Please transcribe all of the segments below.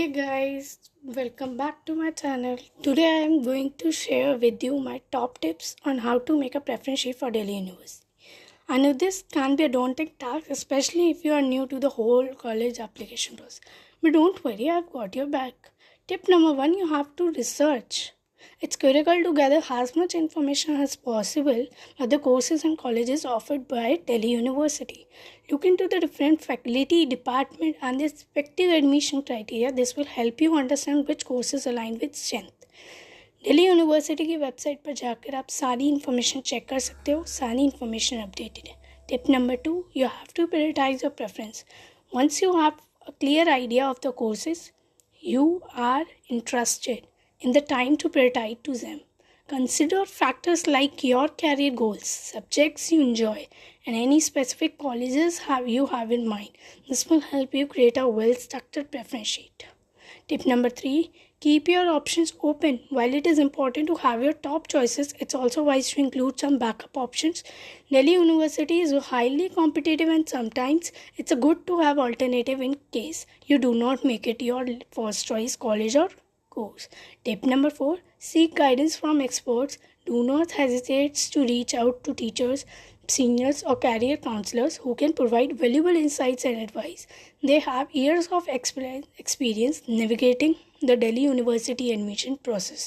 Hey guys, welcome back to my channel. Today I am going to share with you my top tips on how to make a preference sheet for Delhi University. I know this can be a daunting task, especially if you are new to the whole college application process. But don't worry, I've got your back. Tip number 1, you have to research. It's critical to gather as much information as possible about the courses and colleges offered by Delhi University. Look into the different faculty, department and the respective admission criteria. This will help you understand which courses align with strength. Delhi university की website पर जाकर आप सारी information check कर सकते हो. सारी information updated है. Tip number 2, you have to prioritize your preference. Once you have a clear idea of the courses you are interested in the time to prioritize to them. Consider factors like your career goals, subjects you enjoy, and any specific colleges you have in mind. This will help you create a well-structured preference sheet. Tip number 3, keep your options open. While it is important to have your top choices, it's also wise to include some backup options. Delhi University is highly competitive and sometimes it's good to have alternative in case you do not make it your first choice college or course. Tip number 4, seek guidance from experts. Do not hesitate to reach out to teachers, seniors or career counselors who can provide valuable insights and advice. They have years of experience navigating the Delhi University admission process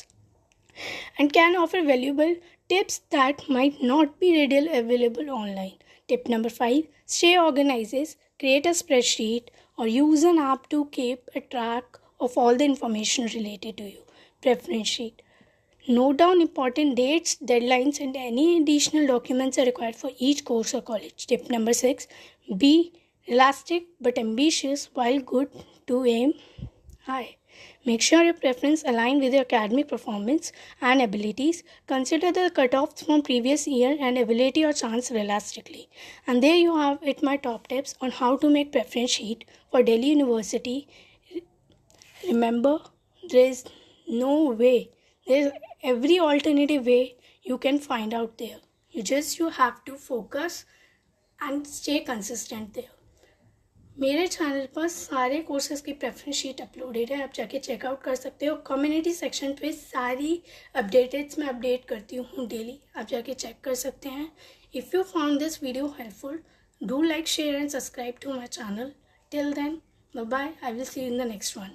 and can offer valuable tips that might not be readily available online. Tip number 5, stay organized. Create a spreadsheet or use an app to keep a track of all the information related to you. Preference sheet. Note down important dates, deadlines, and any additional documents are required for each course or college. Tip number 6, be realistic but ambitious while good to aim high. Make sure your preference aligns with your academic performance and abilities. Consider the cutoffs from previous year and ability or chance realistically. And there you have it, my top tips on how to make preference sheet for Delhi University. Remember, there is no way. There is every alternative way you can find out there. You have to focus and stay consistent there. मेरे channel पर सारे courses की preference sheet uploaded है. आप जाके checkout कर सकते हो. कम्युनिटी सेक्शन पे सारी अपडेटेड्स मैं अपडेट करती हूँ डेली. आप जाके चेक कर सकते हैं. If you found this video helpful, do like, share and subscribe to my channel. Till then, bye bye. I will see you in the next one.